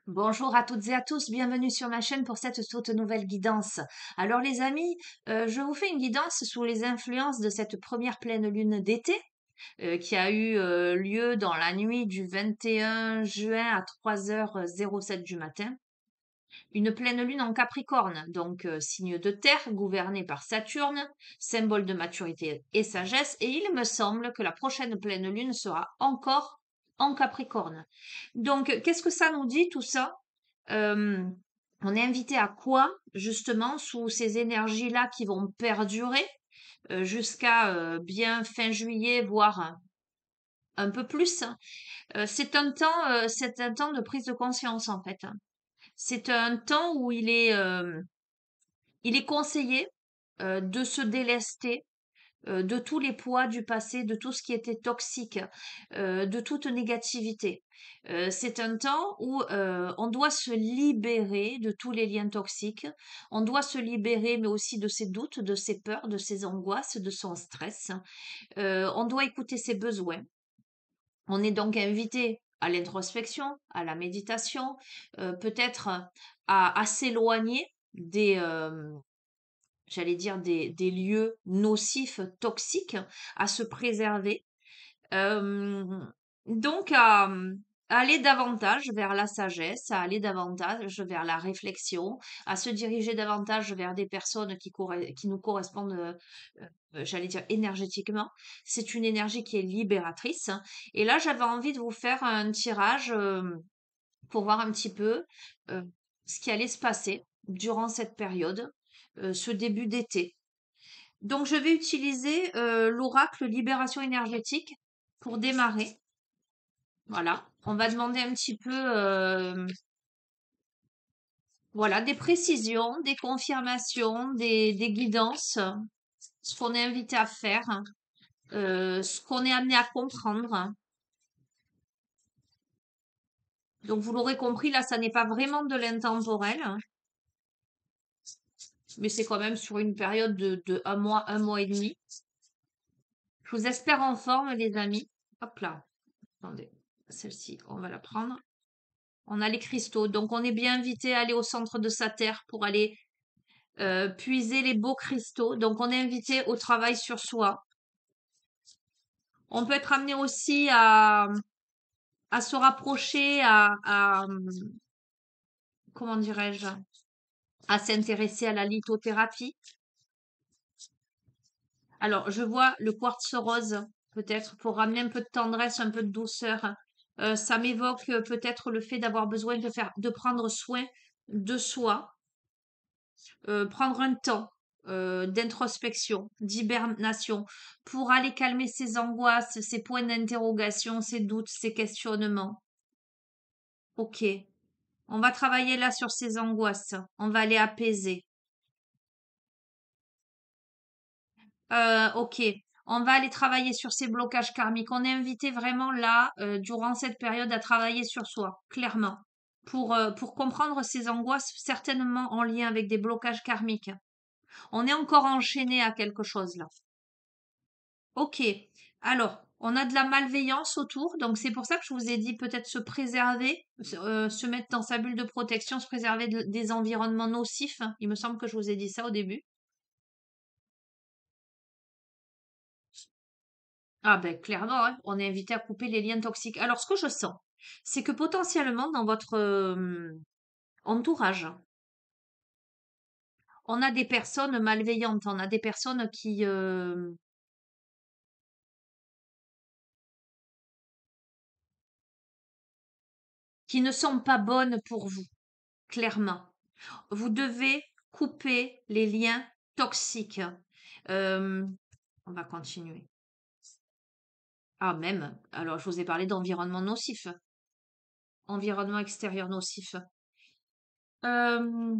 Bonjour à toutes et à tous, bienvenue sur ma chaîne pour cette toute nouvelle guidance. Alors les amis, je vous fais une guidance sous les influences de cette première pleine lune d'été qui a eu lieu dans la nuit du 21 juin à 3h07 du matin. Une pleine lune en Capricorne, donc signe de terre gouverné par Saturne, symbole de maturité et sagesse, et il me semble que la prochaine pleine lune sera encore en Capricorne. Donc, qu'est-ce que ça nous dit tout ça? Euh, on est invité à quoi, justement, sous ces énergies-là qui vont perdurer jusqu'à bien fin juillet, voire un peu plus, hein. C'est un temps de prise de conscience, en fait, hein. C'est un temps où il est conseillé de se délester de tous les poids du passé, de tout ce qui était toxique, de toute négativité. C'est un temps où on doit se libérer de tous les liens toxiques, on doit se libérer mais aussi de ses doutes, de ses peurs, de ses angoisses, de son stress. On doit écouter ses besoins. On est donc invité à l'introspection, à la méditation, peut-être à s'éloigner j'allais dire, des lieux nocifs, toxiques, à se préserver. Euh, donc, à aller davantage vers la sagesse, à aller davantage vers la réflexion, à se diriger davantage vers des personnes qui nous correspondent, j'allais dire, énergétiquement. C'est une énergie qui est libératrice. Et là, j'avais envie de vous faire un tirage pour voir un petit peu euh, ce qui allait se passer durant cette période, ce début d'été. Donc, je vais utiliser l'oracle libération énergétique pour démarrer. Voilà. On va demander un petit peu, voilà, des précisions, des confirmations, des guidances, ce qu'on est invité à faire, ce qu'on est amené à comprendre. Donc, vous l'aurez compris, là, ça n'est pas vraiment de l'intemporel, hein, mais c'est quand même sur une période de un mois et demi. Je vous espère en forme, les amis. Hop là. Attendez. Celle-ci, on va la prendre. On a les cristaux. Donc, on est bien invité à aller au centre de sa terre pour aller puiser les beaux cristaux. Donc, on est invité au travail sur soi. On peut être amené aussi à se rapprocher, comment dirais-je, à s'intéresser à la lithothérapie. Alors, je vois le quartz rose, peut-être, pour ramener un peu de tendresse, un peu de douceur. Ça m'évoque peut-être le fait d'avoir besoin de prendre soin de soi, prendre un temps d'introspection, d'hibernation, pour aller calmer ses angoisses, ses points d'interrogation, ses doutes, ses questionnements. Ok, on va travailler là sur ces angoisses, on va les apaiser. Ok, on va aller travailler sur ces blocages karmiques. On est invité vraiment là, durant cette période, à travailler sur soi, clairement, pour comprendre ces angoisses, certainement en lien avec des blocages karmiques. On est encore enchaîné à quelque chose là. Ok, alors, on a de la malveillance autour, donc c'est pour ça que je vous ai dit peut-être se préserver, se mettre dans sa bulle de protection, se préserver des environnements nocifs, hein. Il me semble que je vous ai dit ça au début. Ah ben clairement, hein, on est invité à couper les liens toxiques. Alors ce que je sens, c'est que potentiellement dans votre entourage, on a des personnes malveillantes, on a des personnes qui ne sont pas bonnes pour vous, clairement. Vous devez couper les liens toxiques. Euh, on va continuer. Ah même, alors je vous ai parlé d'environnement nocif, environnement extérieur nocif. Euh,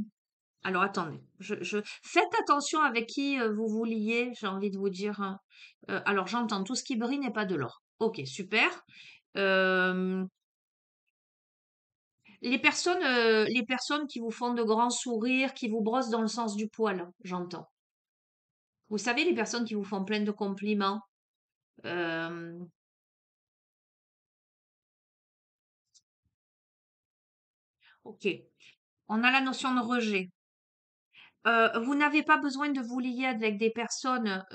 Alors attendez, faites attention avec qui vous vous liez, j'ai envie de vous dire, hein. Alors j'entends tout ce qui brille n'est pas de l'or. Ok, super. Euh, les personnes qui vous font de grands sourires, qui vous brossent dans le sens du poil, j'entends. Vous savez, les personnes qui vous font plein de compliments. euh, Ok. On a la notion de rejet. Vous n'avez pas besoin de vous lier avec des personnes,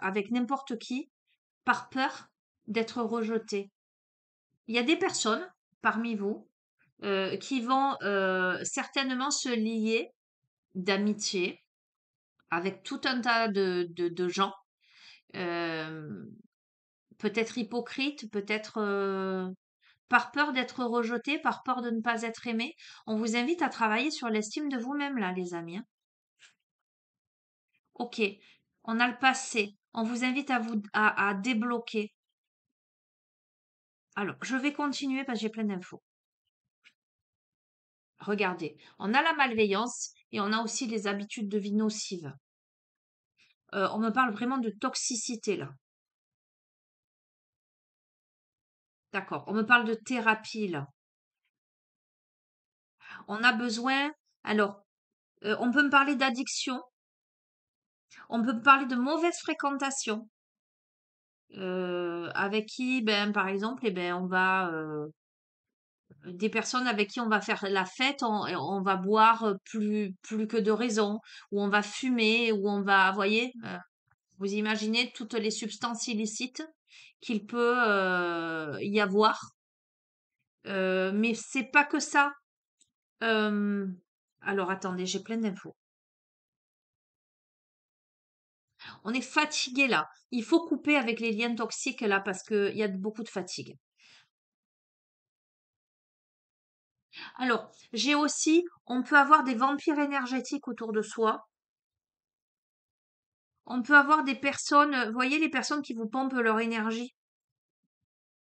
avec n'importe qui, par peur d'être rejeté. Il y a des personnes parmi vous qui vont certainement se lier d'amitié avec tout un tas de gens, euh, peut-être hypocrites, peut-être par peur d'être rejeté, par peur de ne pas être aimé. On vous invite à travailler sur l'estime de vous-même, là, les amis, hein. Ok, on a le passé. On vous invite à débloquer. Alors, je vais continuer parce que j'ai plein d'infos. Regardez, on a la malveillance et on a aussi les habitudes de vie nocives. On me parle vraiment de toxicité là. D'accord. On me parle de thérapie là. On a besoin. Alors, on peut me parler d'addiction. On peut me parler de mauvaise fréquentation. Avec qui, ben, par exemple, eh ben, on va des personnes avec qui on va faire la fête, on va boire plus que de raison, ou on va fumer, ou on va, voyez, vous imaginez toutes les substances illicites qu'il peut y avoir. Mais c'est pas que ça. Euh, alors attendez, j'ai plein d'infos. On est fatigué là. Il faut couper avec les liens toxiques là parce qu'il y a beaucoup de fatigue. Alors, j'ai aussi, on peut avoir des vampires énergétiques autour de soi. On peut avoir des personnes, vous voyez les personnes qui vous pompent leur énergie.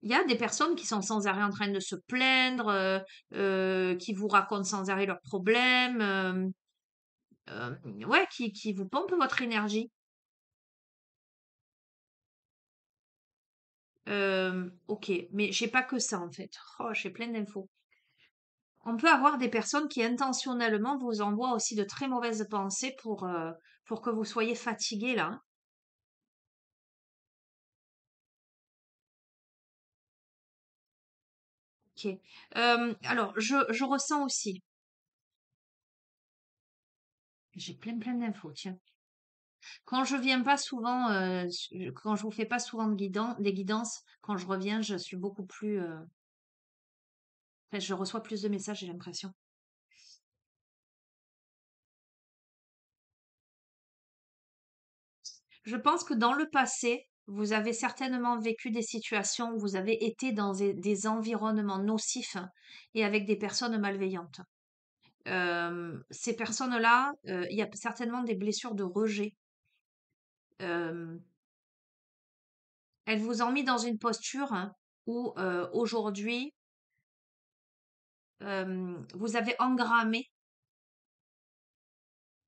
Il y a des personnes qui sont sans arrêt en train de se plaindre, qui vous racontent sans arrêt leurs problèmes, ouais, qui vous pompent votre énergie. Ok, mais j'ai pas que ça en fait. Oh, j'ai plein d'infos. On peut avoir des personnes qui intentionnellement vous envoient aussi de très mauvaises pensées pour que vous soyez fatigué là, hein. Ok. Alors, je ressens aussi. J'ai plein d'infos, tiens. Quand je viens pas souvent, quand je vous fais pas souvent des guidances, quand je reviens, je suis beaucoup plus, enfin, je reçois plus de messages, j'ai l'impression. Je pense que dans le passé, vous avez certainement vécu des situations où vous avez été dans des environnements nocifs et avec des personnes malveillantes. Ces personnes-là, il y a certainement des blessures de rejet. Euh, Elles vous ont mis dans une posture hein, où aujourd'hui, vous avez engrammé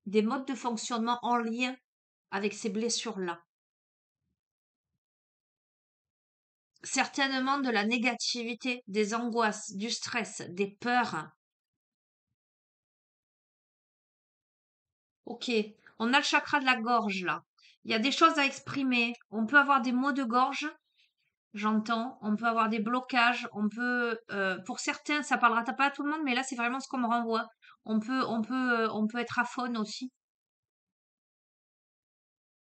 des modes de fonctionnement en lien avec ces blessures-là. Certainement de la négativité, des angoisses, du stress, des peurs. Ok, on a le chakra de la gorge là. Il y a des choses à exprimer. On peut avoir des maux de gorge, j'entends. On peut avoir des blocages. On peut, pour certains, ça parlera pas à tout le monde, mais là c'est vraiment ce qu'on me renvoie. On peut être aphone aussi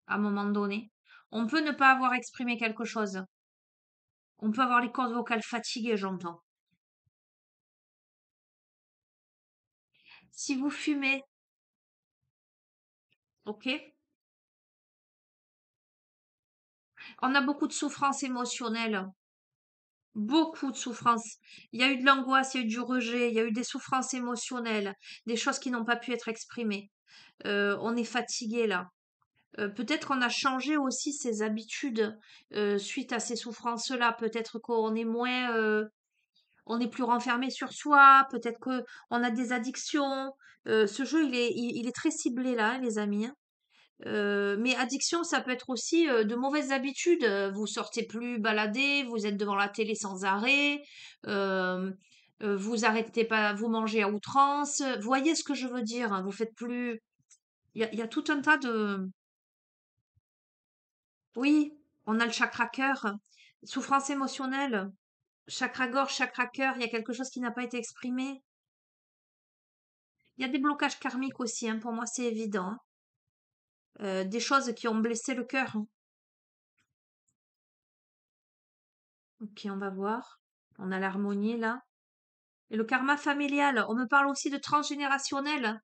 à un moment donné. On peut ne pas avoir exprimé quelque chose. On peut avoir les cordes vocales fatiguées, j'entends. Si vous fumez, ok? On a beaucoup de souffrance émotionnelle. Beaucoup de souffrance. Il y a eu de l'angoisse, il y a eu du rejet, il y a eu des souffrances émotionnelles, des choses qui n'ont pas pu être exprimées. On est fatigué là. Peut-être qu'on a changé aussi ses habitudes suite à ces souffrances-là. Peut-être qu'on est moins, on est plus renfermé sur soi. Peut-être que on a des addictions. Ce jeu, il est très ciblé là, hein, les amis, hein. Mais addiction, ça peut être aussi de mauvaises habitudes. Vous sortez plus balader, vous êtes devant la télé sans arrêt, euh, vous arrêtez pas, vous mangez à outrance. Vous voyez ce que je veux dire, hein, vous faites plus. Il y a tout un tas de. Oui, on a le chakra cœur, souffrance émotionnelle, chakra gorge, chakra cœur. Il y a quelque chose qui n'a pas été exprimé. Il y a des blocages karmiques aussi, hein, pour moi, c'est évident, hein. Des choses qui ont blessé le cœur, hein. Ok, on va voir. On a l'harmonie là. Et le karma familial, on me parle aussi de transgénérationnel.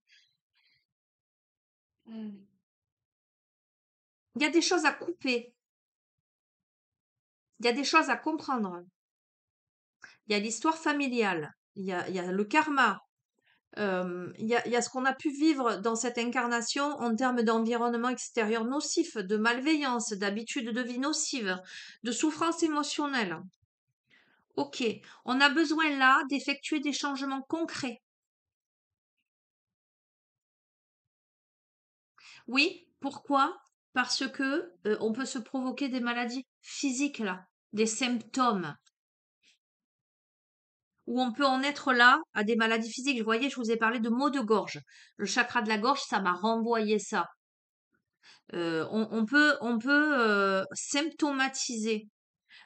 Il y a des choses à couper, il y a des choses à comprendre. Il y a l'histoire familiale, il y a le karma, il y a ce qu'on a pu vivre dans cette incarnation en termes d'environnement extérieur nocif, de malveillance, d'habitudes de vie nocives, de souffrance émotionnelle. Ok, on a besoin là d'effectuer des changements concrets. Oui, pourquoi? Parce que on peut se provoquer des maladies physiques là, des symptômes, ou on peut en être là à des maladies physiques. Vous voyez, je vous ai parlé de maux de gorge. Le chakra de la gorge, ça m'a renvoyé ça. On peut symptomatiser.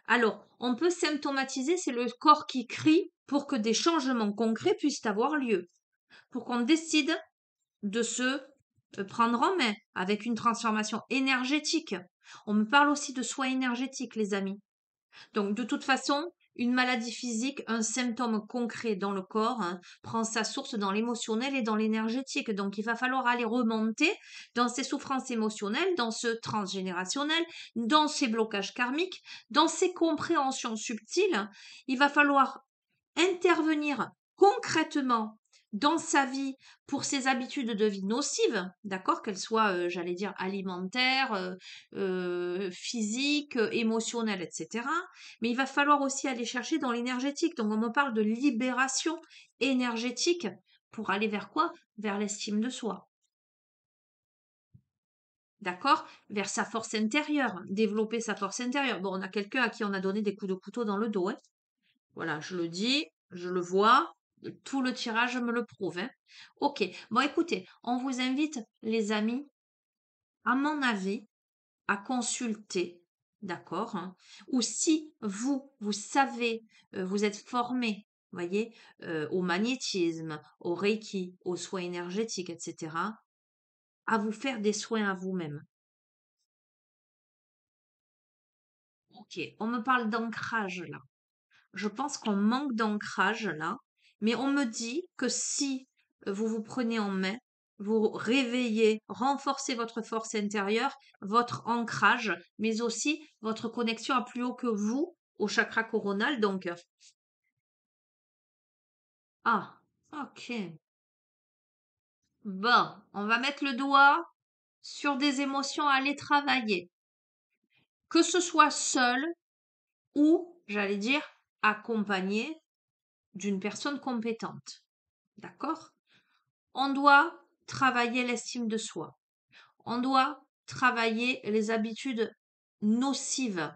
Alors, on peut symptomatiser, c'est le corps qui crie pour que des changements concrets puissent avoir lieu, pour qu'on décide de se prendre en main avec une transformation énergétique. On me parle aussi de soins énergétiques, les amis. Donc, de toute façon, une maladie physique, un symptôme concret dans le corps, hein, prend sa source dans l'émotionnel et dans l'énergétique. Donc, il va falloir aller remonter dans ces souffrances émotionnelles, dans ce transgénérationnel, dans ces blocages karmiques, dans ces compréhensions subtiles. Il va falloir intervenir concrètement dans sa vie pour ses habitudes de vie nocives, d'accord, qu'elles soient, j'allais dire, alimentaires, physiques, émotionnelles, etc. Mais il va falloir aussi aller chercher dans l'énergétique. Donc, on me parle de libération énergétique pour aller vers quoi? Vers l'estime de soi. D'accord? Vers sa force intérieure, développer sa force intérieure. Bon, on a quelqu'un à qui on a donné des coups de couteau dans le dos, hein. Voilà, je le dis, je le vois, tout le tirage me le prouve, hein. Ok, bon écoutez, on vous invite, les amis, à mon avis, à consulter, d'accord, hein, ou si vous savez, vous êtes formé, voyez, au magnétisme, au reiki, aux soins énergétiques, etc., à vous faire des soins à vous-même. Ok, on me parle d'ancrage là. Je pense qu'on manque d'ancrage là, mais on me dit que si vous vous prenez en main, vous réveillez, renforcez votre force intérieure, votre ancrage, mais aussi votre connexion à plus haut que vous, au chakra coronal. Donc, ah, ok. Bon, on va mettre le doigt sur des émotions à aller travailler. Que ce soit seul ou, j'allais dire, accompagné d'une personne compétente. D'accord? On doit travailler l'estime de soi. On doit travailler les habitudes nocives.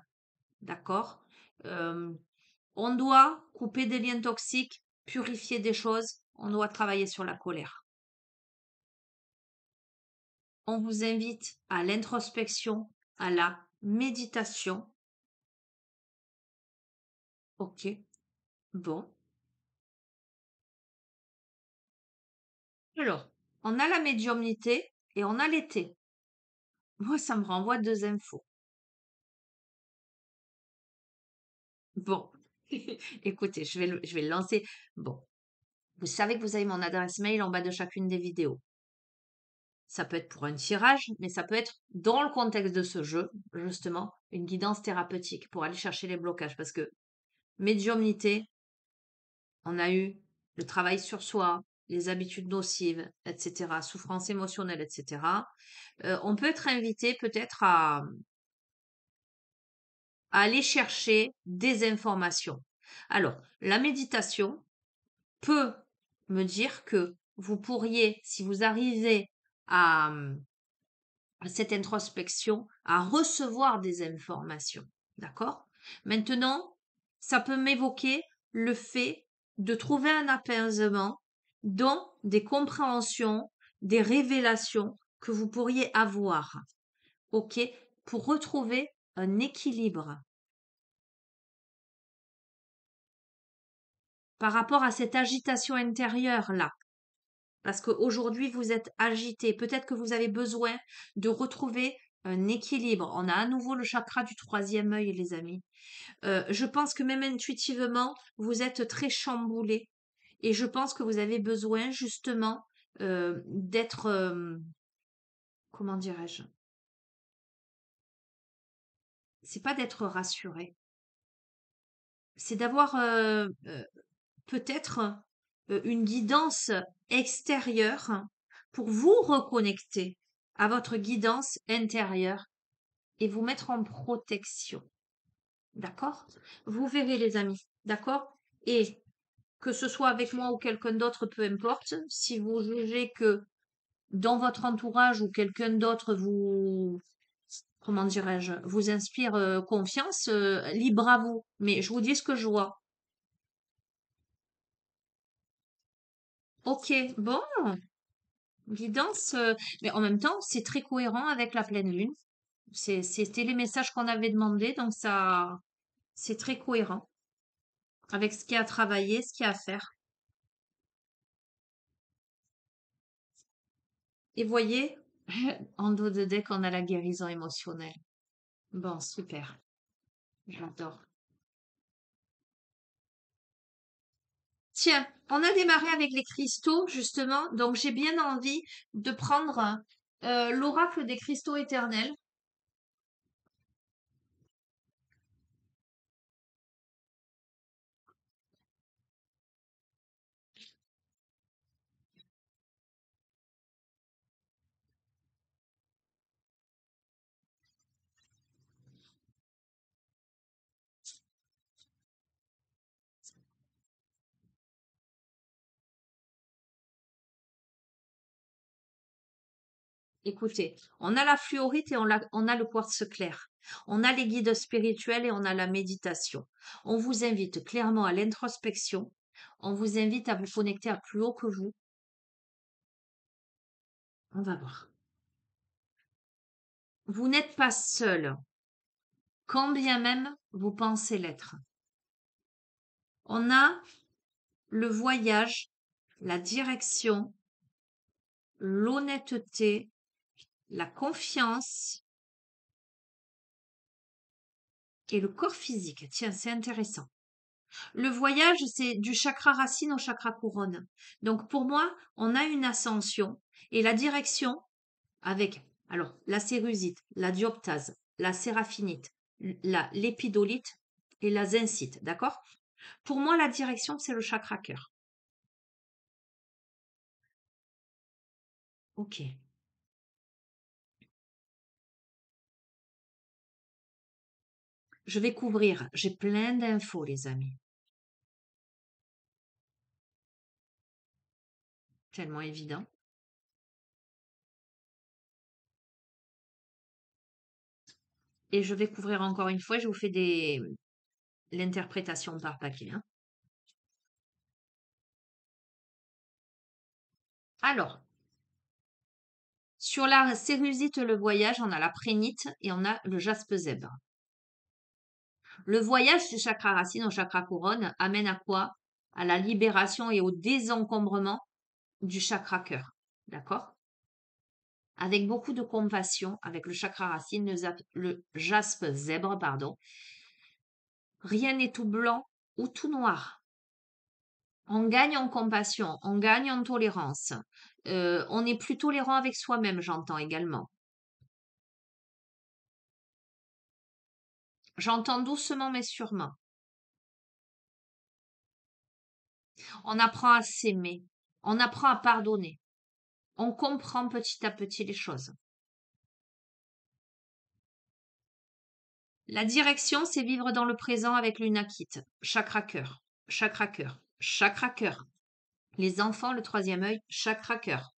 D'accord? Euh, on doit couper des liens toxiques, purifier des choses. On doit travailler sur la colère. On vous invite à l'introspection, à la méditation. Ok, bon. Alors, on a la médiumnité et on a l'été. Moi, ça me renvoie deux infos. Bon, écoutez, je vais le lancer. Bon, vous savez que vous avez mon adresse mail en bas de chacune des vidéos. Ça peut être pour un tirage, mais ça peut être dans le contexte de ce jeu, justement, une guidance thérapeutique pour aller chercher les blocages. Parce que médiumnité, on a eu le travail sur soi, les habitudes nocives, etc., souffrance émotionnelle, etc. On peut être invité peut-être à aller chercher des informations. Alors, la méditation peut me dire que vous pourriez, si vous arrivez à, à cette introspection, à recevoir des informations. D'accord? Maintenant, ça peut m'évoquer le fait de trouver un apaisement dans des compréhensions, des révélations que vous pourriez avoir. OK? Pour retrouver un équilibre par rapport à cette agitation intérieure-là. parce qu'aujourd'hui, vous êtes agité. Peut-être que vous avez besoin de retrouver un équilibre. On a à nouveau le chakra du troisième œil, les amis. Je pense que même intuitivement, vous êtes très chamboulé. Et je pense que vous avez besoin justement d'être, comment dirais-je? C'est pas d'être rassuré, c'est d'avoir peut-être une guidance extérieure pour vous reconnecter à votre guidance intérieure et vous mettre en protection. D'accord? Vous verrez les amis. D'accord? Et que ce soit avec moi ou quelqu'un d'autre, peu importe, si vous jugez que dans votre entourage ou quelqu'un d'autre vous, comment dirais-je, vous inspire confiance, libre à vous. Mais je vous dis ce que je vois. Ok, bon, guidance, mais en même temps, c'est très cohérent avec la pleine lune. C'était les messages qu'on avait demandé, donc ça, c'est très cohérent avec ce qu'il y a à travailler, ce qu'il y a à faire. Et voyez, en dos de deck, on a la guérison émotionnelle. Bon, super, j'adore. Tiens, on a démarré avec les cristaux, justement, donc j'ai bien envie de prendre l'oracle des cristaux éternels. Écoutez, on a la fluorite et on a le quartz clair. On a les guides spirituels et on a la méditation. On vous invite clairement à l'introspection. On vous invite à vous connecter à plus haut que vous. On va voir. Vous n'êtes pas seul, quand bien même vous pensez l'être. On a le voyage, la direction, l'honnêteté, la confiance et le corps physique. Tiens, c'est intéressant. Le voyage, c'est du chakra racine au chakra couronne. Donc pour moi, on a une ascension et la direction avec alors la cérusite, la dioptase, la séraphinite, l'épidolite et la zincite, d'accord? Pour moi, la direction, c'est le chakra cœur. Ok. Je vais couvrir. J'ai plein d'infos, les amis. Tellement évident. Et je vais couvrir encore une fois. Je vous fais l'interprétation par paquet, hein. Alors, sur la cérusite, le voyage, on a la prénite et on a le jaspe zèbre. Le voyage du chakra racine au chakra couronne amène à quoi? À la libération et au désencombrement du chakra cœur. D'accord? Avec beaucoup de compassion, avec le chakra racine, le jaspe zèbre, pardon. Rien n'est tout blanc ou tout noir. On gagne en compassion, on gagne en tolérance. On est plus tolérant avec soi-même, j'entends également. J'entends doucement mais sûrement. On apprend à s'aimer. On apprend à pardonner. On comprend petit à petit les choses. La direction, c'est vivre dans le présent avec l'unakit. Chakra cœur, chakra cœur, chakra cœur. Les enfants, le troisième œil, chakra cœur.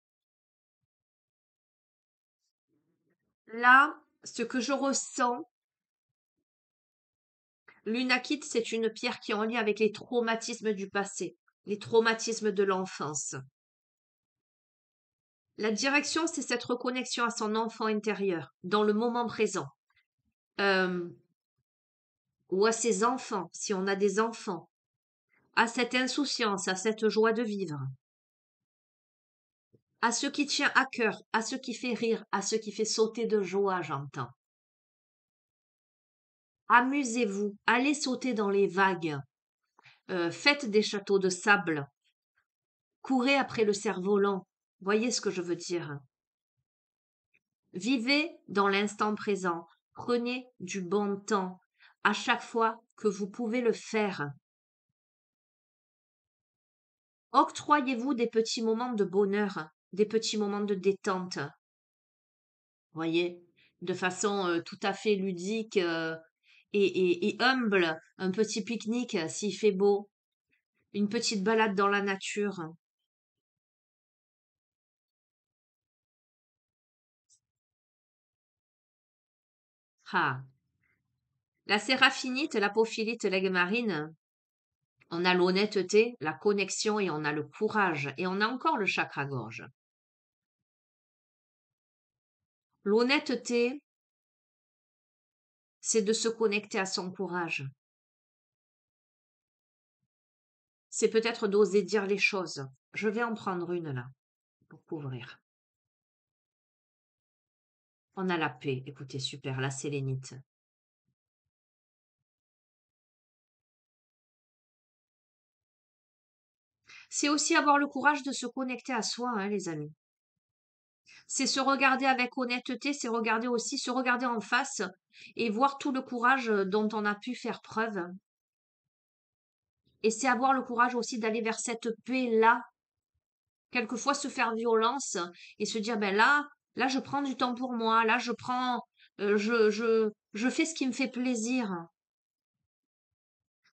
Là, ce que je ressens, l'unakit, c'est une pierre qui est en lien avec les traumatismes du passé, les traumatismes de l'enfance. La direction, c'est cette reconnexion à son enfant intérieur, dans le moment présent. Euh, ou à ses enfants, si on a des enfants, à cette insouciance, à cette joie de vivre. à ce qui tient à cœur, à ce qui fait rire, à ce qui fait sauter de joie, j'entends. Amusez-vous, allez sauter dans les vagues, faites des châteaux de sable, courez après le cerf-volant. Voyez ce que je veux dire. Vivez dans l'instant présent, prenez du bon temps à chaque fois que vous pouvez le faire. Octroyez-vous des petits moments de bonheur, des petits moments de détente. Voyez, de façon tout à fait ludique et humble, un petit pique-nique s'il fait beau, une petite balade dans la nature. Ah. La séraphinite, la porphyrite, l'aigle marine, on a l'honnêteté, la connexion et on a le courage et on a encore le chakra-gorge. L'honnêteté, c'est de se connecter à son courage. C'est peut-être d'oser dire les choses. Je vais en prendre une là, pour couvrir. On a la paix. Écoutez, super, la sélénite. C'est aussi avoir le courage de se connecter à soi, hein, les amis. C'est se regarder avec honnêteté, c'est regarder aussi, se regarder en face et voir tout le courage dont on a pu faire preuve. Et c'est avoir le courage aussi d'aller vers cette paix-là. Quelquefois se faire violence et se dire, ben là, je prends du temps pour moi, là, je prends, je fais ce qui me fait plaisir.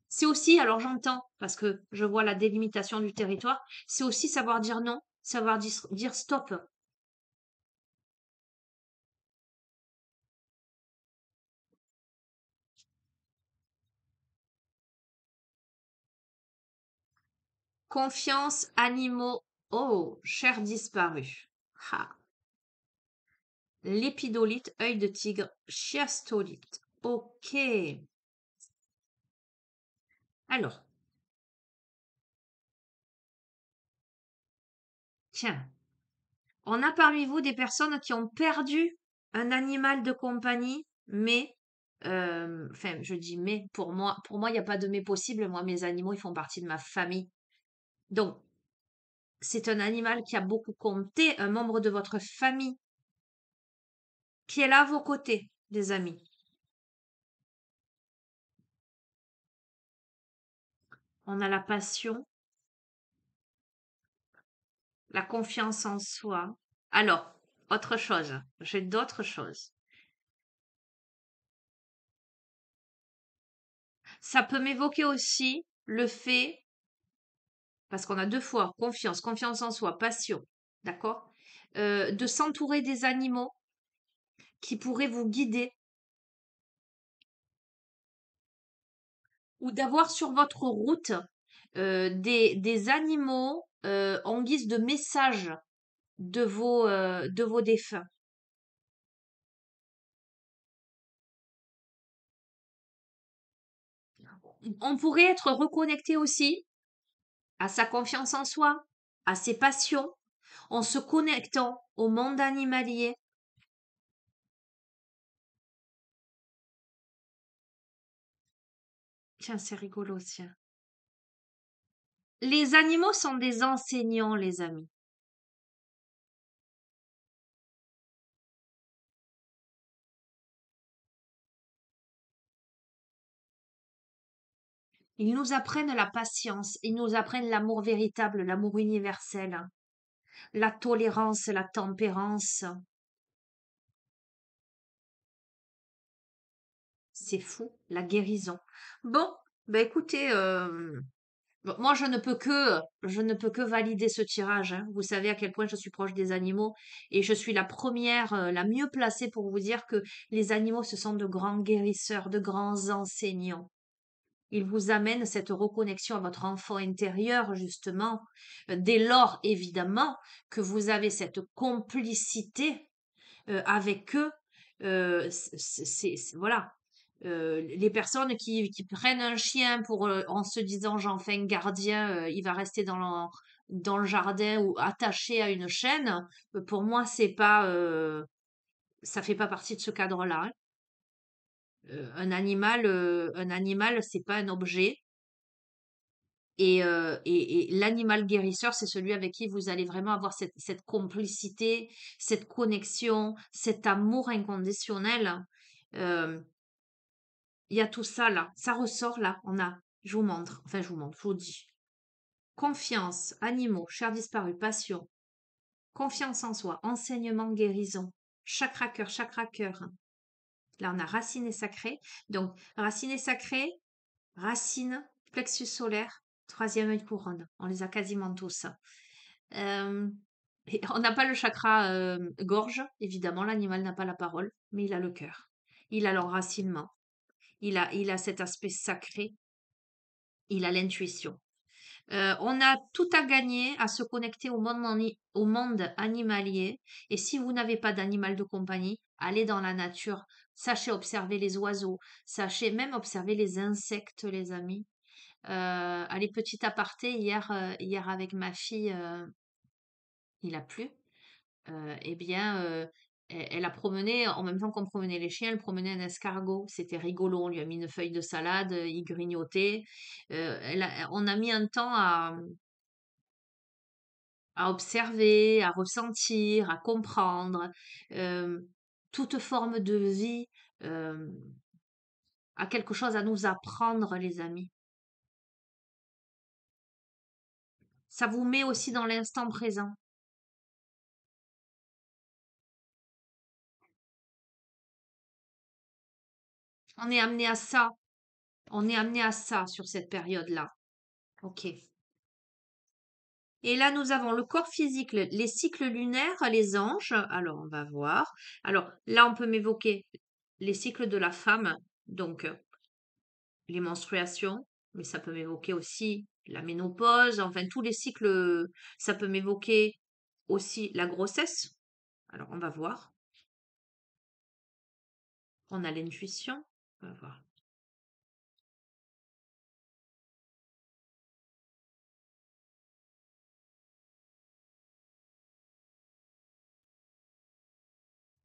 C'est aussi, alors j'entends, parce que je vois la délimitation du territoire, c'est aussi savoir dire non, savoir dire stop. Confiance, animaux, oh, chair disparue. Ha. Lépidolite, œil de tigre, chiastolite. Ok. Alors, tiens, on a parmi vous des personnes qui ont perdu un animal de compagnie, mais, enfin, je dis mais, pour moi, il n'y a pas de mais possible. Moi, mes animaux, ils font partie de ma famille. Donc, c'est un animal qui a beaucoup compté, un membre de votre famille, qui est là à vos côtés, les amis. On a la passion, la confiance en soi. Alors, autre chose, j'ai d'autres choses. Ça peut m'évoquer aussi le fait, parce qu'on a deux fois confiance, confiance en soi, passion, d'accord? De s'entourer des animaux qui pourraient vous guider ou d'avoir sur votre route des animaux en guise de message de vos défunts. On pourrait être reconnecté aussi à sa confiance en soi, à ses passions, en se connectant au monde animalier. Tiens, c'est rigolo, tiens. Les animaux sont des enseignants, les amis. Ils nous apprennent la patience, ils nous apprennent l'amour véritable, l'amour universel, la tolérance, la tempérance. C'est fou, la guérison. Bon, ben écoutez, bon, moi je ne peux que valider ce tirage, hein. Vous savez à quel point je suis proche des animaux et je suis la première, la mieux placée pour vous dire que les animaux, ce sont de grands guérisseurs, de grands enseignants. Ils vous amènent cette reconnexion à votre enfant intérieur, justement, dès lors, évidemment, que vous avez cette complicité avec eux. Voilà. Les personnes qui prennent un chien pour en se disant j'en fais un gardien, il va rester dans le jardin ou attaché à une chaîne, pour moi, c'est pas, ça fait pas partie de ce cadre-là, hein. Un animal, c'est pas un objet. Et l'animal guérisseur, c'est celui avec qui vous allez vraiment avoir cette complicité, cette connexion, cet amour inconditionnel. Euh, Il y a tout ça là, ça ressort là. Je vous montre, enfin je vous dis. Confiance, animaux, chair disparue, passion, confiance en soi, enseignement, guérison, chakra cœur. Là, on a racine et sacré. Donc, racine et sacré, racine, plexus solaire, troisième œil couronne. On les a quasiment tous. Euh, et on n'a pas le chakra gorge, évidemment, l'animal n'a pas la parole, mais il a le cœur. Il a l'enracinement. Il a cet aspect sacré. Il a l'intuition. On a tout à gagner à se connecter au monde animalier. Et si vous n'avez pas d'animal de compagnie, allez dans la nature. Sachez observer les oiseaux. Sachez même observer les insectes, les amis. Allez, petit aparté, hier avec ma fille, il a plu. Eh bien, elle a promené, en même temps qu'on promenait les chiens, elle promenait un escargot. C'était rigolo. On lui a mis une feuille de salade, il grignotait. On a mis un temps à observer, à ressentir, à comprendre. Euh, Toute forme de vie euh, a quelque chose à nous apprendre, les amis. Ça vous met aussi dans l'instant présent. On est amené à ça. On est amené à ça sur cette période-là. Ok. Et là, nous avons le corps physique, les cycles lunaires, les anges. Alors, on va voir. Alors, là, on peut m'évoquer les cycles de la femme, donc les menstruations, mais ça peut m'évoquer aussi la ménopause, enfin, tous les cycles, ça peut m'évoquer aussi la grossesse. Alors, on va voir. On a l'intuition. On va voir.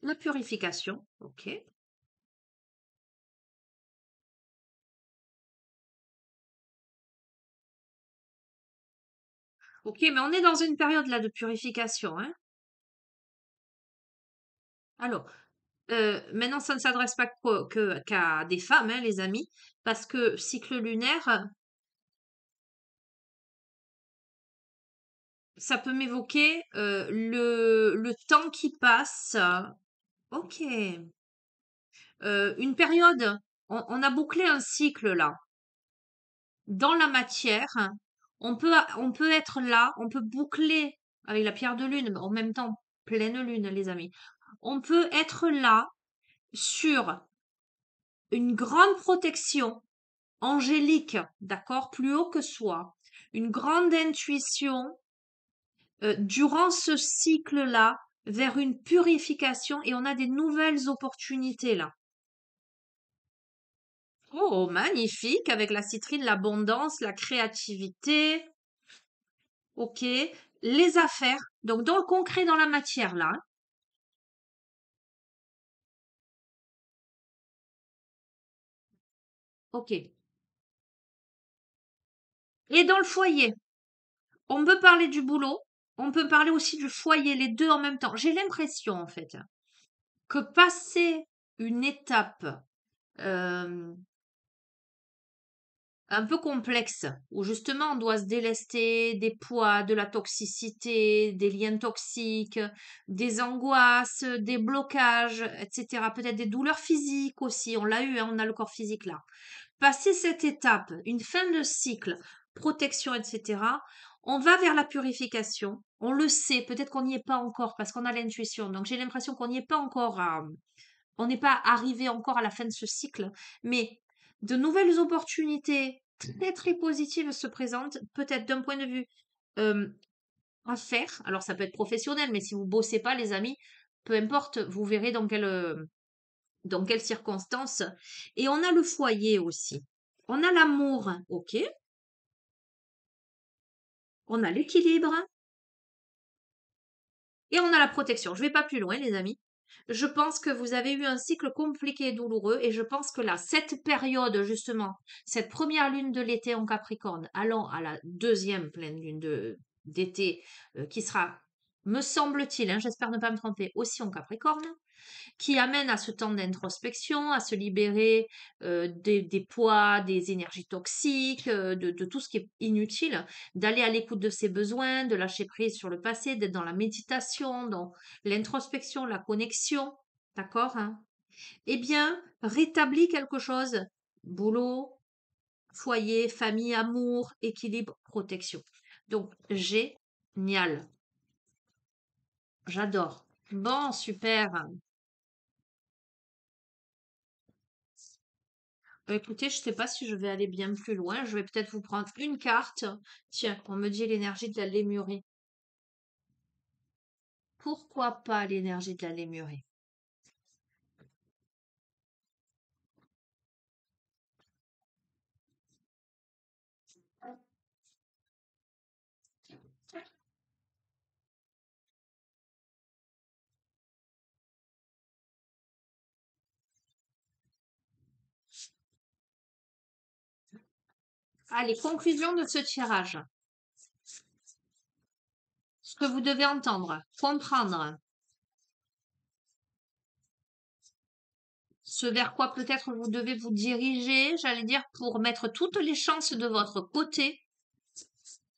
La purification. Ok. Ok, mais on est dans une période là de purification, hein. Alors, maintenant, ça ne s'adresse pas qu'à des femmes, hein, les amis, parce que cycle lunaire, ça peut m'évoquer le temps qui passe. Ok. Une période, on a bouclé un cycle là. Dans la matière, on peut être là, on peut boucler avec la pierre de lune, mais en même temps, pleine lune, les amis. On peut être là sur une grande protection angélique, d'accord, plus haut que soi, une grande intuition durant ce cycle-là vers une purification et on a des nouvelles opportunités là. Oh, magnifique, avec la citrine, l'abondance, la créativité, ok, les affaires, donc dans le concret, dans la matière là, hein. Ok. Et dans le foyer, on peut parler du boulot, on peut parler aussi du foyer, les deux en même temps. J'ai l'impression en fait que passer une étape euh, un peu complexe, où justement on doit se délester des poids, de la toxicité, des liens toxiques, des angoisses, des blocages, etc. Peut-être des douleurs physiques aussi. On l'a eu, hein, on a le corps physique là. Passer cette étape, une fin de cycle, protection, etc., on va vers la purification. On le sait, peut-être qu'on n'y est pas encore parce qu'on a l'intuition. Donc j'ai l'impression qu'on n'y est pas encore on n'est pas arrivé encore à la fin de ce cycle, mais de nouvelles opportunités très très positives se présentent, peut-être d'un point de vue euh, à faire. Alors ça peut être professionnel, mais si vous bossez pas, les amis, peu importe, vous verrez dans quelles circonstances. Et on a le foyer aussi. On a l'amour, ok. on a l'équilibre et on a la protection. Je vais pas plus loin, les amis. Je pense que vous avez eu un cycle compliqué et douloureux et je pense que là, cette période, justement, cette première lune de l'été en Capricorne, allant à la deuxième pleine lune d'été, qui sera, me semble-t-il, hein, j'espère ne pas me tromper, aussi en Capricorne, qui amène à ce temps d'introspection, à se libérer des poids, des énergies toxiques, de tout ce qui est inutile, d'aller à l'écoute de ses besoins, de lâcher prise sur le passé, d'être dans la méditation, dans l'introspection, la connexion, d'accord, hein. Eh bien, rétablit quelque chose. Boulot, foyer, famille, amour, équilibre, protection. Donc, génial. J'adore. Bon, super. Écoutez, je ne sais pas si je vais aller bien plus loin. Je vais peut-être vous prendre une carte. Tiens, on me dit l'énergie de la lémurée. Pourquoi pas l'énergie de la lémurée? Allez, conclusion de ce tirage. Ce que vous devez entendre, comprendre, ce vers quoi peut-être vous devez vous diriger, j'allais dire, pour mettre toutes les chances de votre côté,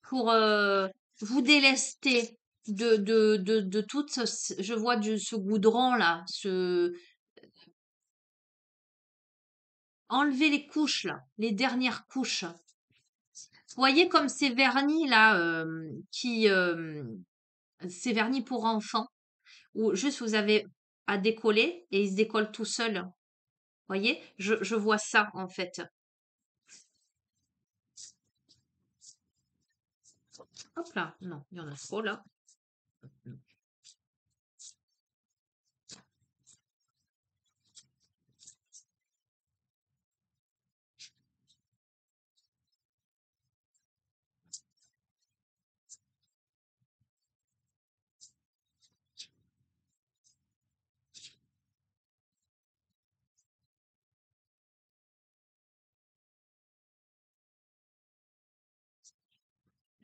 pour vous délester de tout je vois ce goudron là, enlever les couches là, les dernières couches. Voyez comme ces vernis là, ces vernis pour enfants, où juste vous avez à décoller et ils se décollent tout seuls. Voyez, je vois ça en fait. Hop là, non, il y en a trop là.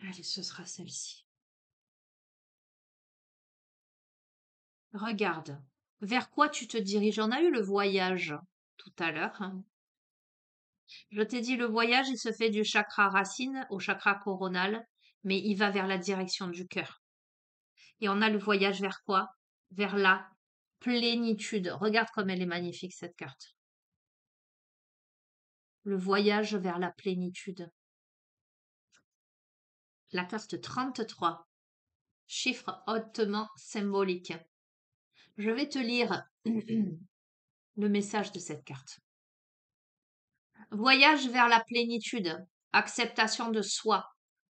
Allez, ce sera celle-ci. Regarde, vers quoi tu te diriges? On a eu le voyage tout à l'heure, hein. Je t'ai dit, le voyage, il se fait du chakra racine au chakra coronal, mais il va vers la direction du cœur. Et on a le voyage vers quoi? Vers la plénitude. Regarde comme elle est magnifique, cette carte. Le voyage vers la plénitude. La carte 33, chiffre hautement symbolique. Je vais te lire le message de cette carte. Voyage vers la plénitude, acceptation de soi,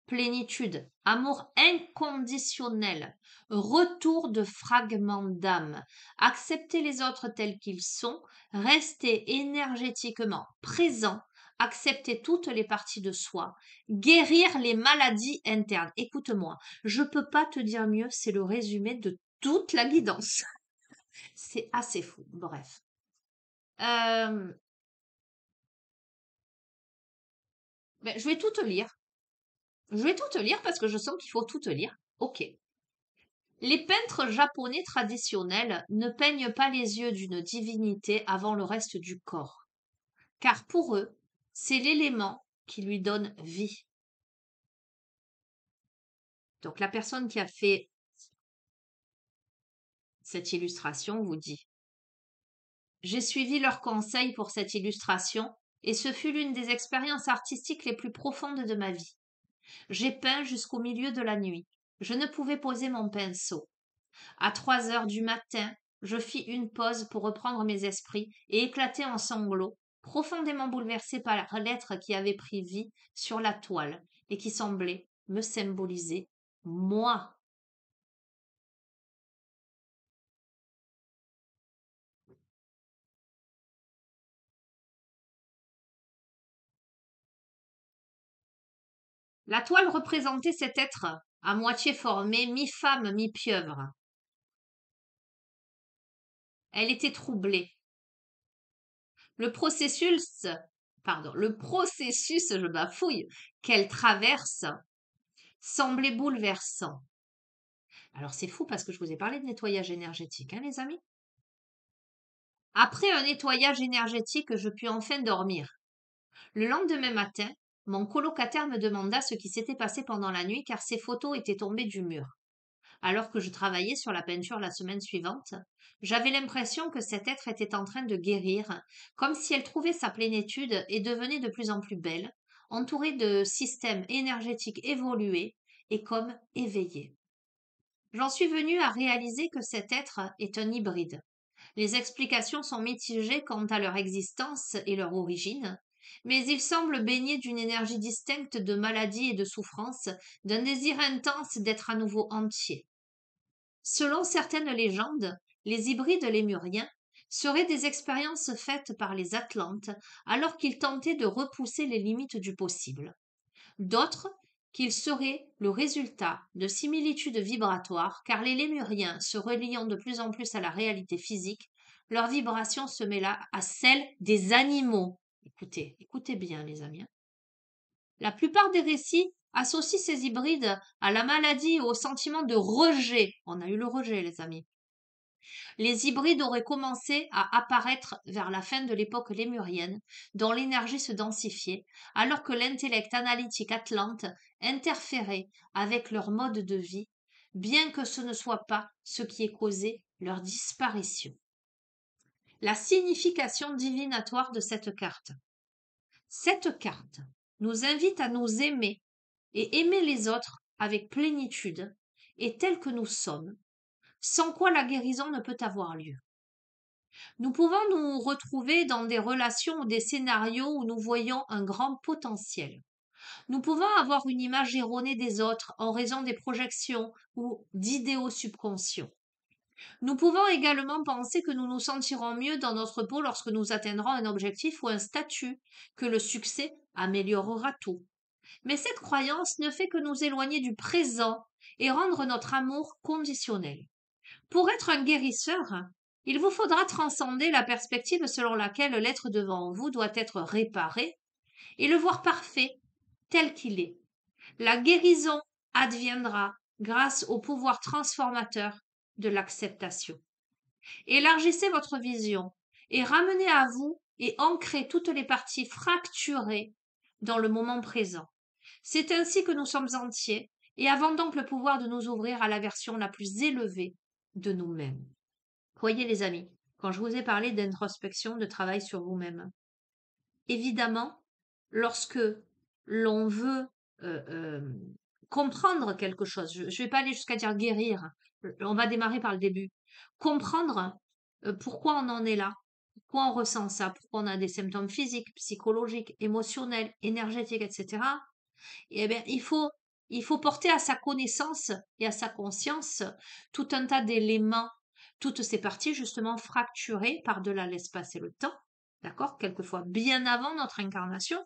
plénitude, amour inconditionnel, retour de fragments d'âme, accepter les autres tels qu'ils sont, rester énergétiquement présent, accepter toutes les parties de soi, guérir les maladies internes. Écoute-moi, je ne peux pas te dire mieux, c'est le résumé de toute la guidance. C'est assez fou, bref. Euh, je vais tout te lire. Je vais tout te lire parce que je sens qu'il faut tout te lire. Ok. Les peintres japonais traditionnels ne peignent pas les yeux d'une divinité avant le reste du corps, car pour eux, c'est l'élément qui lui donne vie. Donc la personne qui a fait cette illustration vous dit: j'ai suivi leurs conseils pour cette illustration et ce fut l'une des expériences artistiques les plus profondes de ma vie. J'ai peint jusqu'au milieu de la nuit. Je ne pouvais poser mon pinceau. À 3 heures du matin, je fis une pause pour reprendre mes esprits et éclatai en sanglots, profondément bouleversé par l'être qui avait pris vie sur la toile et qui semblait me symboliser moi. La toile représentait cet être à moitié formé, mi-femme, mi-pieuvre. Elle était troublée. Le processus, je bafouille, qu'elle traverse semblait bouleversant. Alors c'est fou parce que je vous ai parlé de nettoyage énergétique, hein, les amis. Après un nettoyage énergétique, je pus enfin dormir. Le lendemain matin, mon colocataire me demanda ce qui s'était passé pendant la nuit car ses photos étaient tombées du mur. Alors que je travaillais sur la peinture la semaine suivante, j'avais l'impression que cet être était en train de guérir, comme si elle trouvait sa plénitude et devenait de plus en plus belle, entourée de systèmes énergétiques évolués et comme éveillée. J'en suis venue à réaliser que cet être est un hybride. Les explications sont mitigées quant à leur existence et leur origine, mais il semble baigner d'une énergie distincte de maladie et de souffrance, d'un désir intense d'être à nouveau entier. Selon certaines légendes, les hybrides lémuriens seraient des expériences faites par les Atlantes alors qu'ils tentaient de repousser les limites du possible. D'autres qu'ils seraient le résultat de similitudes vibratoires car les lémuriens se reliant de plus en plus à la réalité physique, leurs vibrations se mêlent à celles des animaux. Écoutez, écoutez bien les amis, hein. La plupart des récits associent ces hybrides à la maladie et au sentiment de rejet. On a eu le rejet, les amis. Les hybrides auraient commencé à apparaître vers la fin de l'époque lémurienne, dont l'énergie se densifiait, alors que l'intellect analytique atlante interférait avec leur mode de vie, bien que ce ne soit pas ce qui ait causé leur disparition. La signification divinatoire de cette carte. Cette carte nous invite à nous aimer et aimer les autres avec plénitude et tels que nous sommes, sans quoi la guérison ne peut avoir lieu. Nous pouvons nous retrouver dans des relations ou des scénarios où nous voyons un grand potentiel. Nous pouvons avoir une image erronée des autres en raison des projections ou d'idéaux subconscients. Nous pouvons également penser que nous nous sentirons mieux dans notre peau lorsque nous atteindrons un objectif ou un statut, que le succès améliorera tout. Mais cette croyance ne fait que nous éloigner du présent et rendre notre amour conditionnel. Pour être un guérisseur, il vous faudra transcender la perspective selon laquelle l'être devant vous doit être réparé et le voir parfait tel qu'il est. La guérison adviendra grâce au pouvoir transformateur de l'acceptation. Élargissez votre vision et ramenez à vous et ancrez toutes les parties fracturées dans le moment présent. C'est ainsi que nous sommes entiers et avons donc le pouvoir de nous ouvrir à la version la plus élevée de nous-mêmes. Voyez les amis, quand je vous ai parlé d'introspection, de travail sur vous-même, évidemment, lorsque l'on veut euh, euh, comprendre quelque chose, je ne vais pas aller jusqu'à dire guérir, on va démarrer par le début. Comprendre pourquoi on en est là, pourquoi on ressent ça, pourquoi on a des symptômes physiques, psychologiques, émotionnels, énergétiques, etc. Eh bien, il faut porter à sa connaissance et à sa conscience tout un tas d'éléments, toutes ces parties justement fracturées par-delà l'espace et le temps, d'accord, quelquefois bien avant notre incarnation,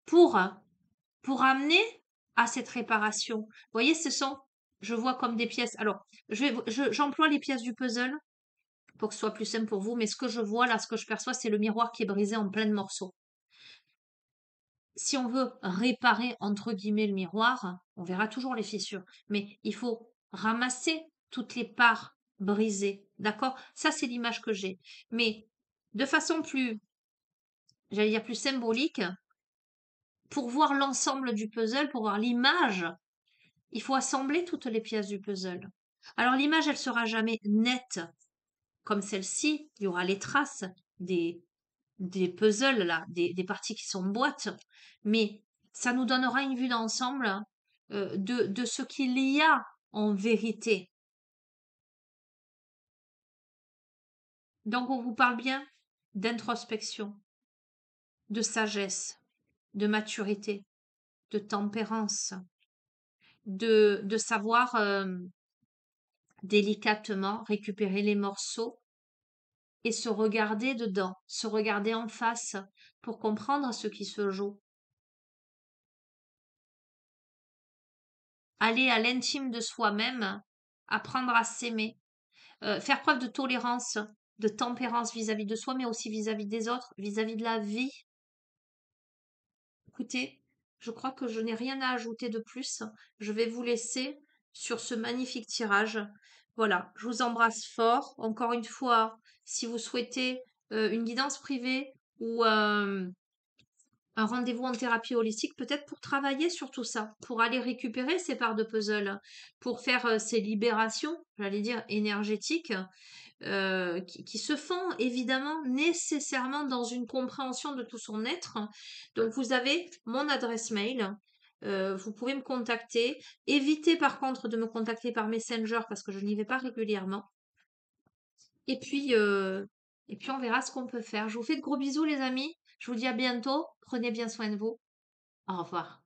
pour, pour amener à cette réparation. Vous voyez, je vois comme des pièces. Alors, j'emploie les pièces du puzzle pour que ce soit plus simple pour vous, mais ce que je vois là, ce que je perçois, c'est le miroir qui est brisé en plein de morceaux. Si on veut réparer entre guillemets le miroir, on verra toujours les fissures, mais il faut ramasser toutes les parts brisées, d'accord? Ça, c'est l'image que j'ai. Mais de façon plus, j'allais dire plus symbolique, pour voir l'ensemble du puzzle, pour voir l'image, il faut assembler toutes les pièces du puzzle. Alors l'image, elle sera jamais nette comme celle-ci. Il y aura les traces des puzzles là, des parties qui sont boîtes, mais ça nous donnera une vue d'ensemble de ce qu'il y a en vérité. Donc on vous parle bien d'introspection, de sagesse, de maturité, de tempérance, de savoir délicatement récupérer les morceaux et se regarder dedans, se regarder en face pour comprendre ce qui se joue. aller à l'intime de soi-même, apprendre à s'aimer, faire preuve de tolérance, de tempérance vis-à-vis de soi, mais aussi vis-à-vis des autres, vis-à-vis de la vie. Écoutez, je crois que je n'ai rien à ajouter de plus. Je vais vous laisser sur ce magnifique tirage. Voilà, je vous embrasse fort. Encore une fois, si vous souhaitez une guidance privée ou un rendez-vous en thérapie holistique, peut-être pour travailler sur tout ça, pour aller récupérer ces parts de puzzle, pour faire ces libérations, j'allais dire énergétiques, qui se font évidemment nécessairement dans une compréhension de tout son être. Donc vous avez mon adresse mail. Vous pouvez me contacter. Évitez par contre de me contacter par Messenger parce que je n'y vais pas régulièrement. Et puis, euh, et puis on verra ce qu'on peut faire. Je vous fais de gros bisous les amis. Je vous dis à bientôt. Prenez bien soin de vous. Au revoir.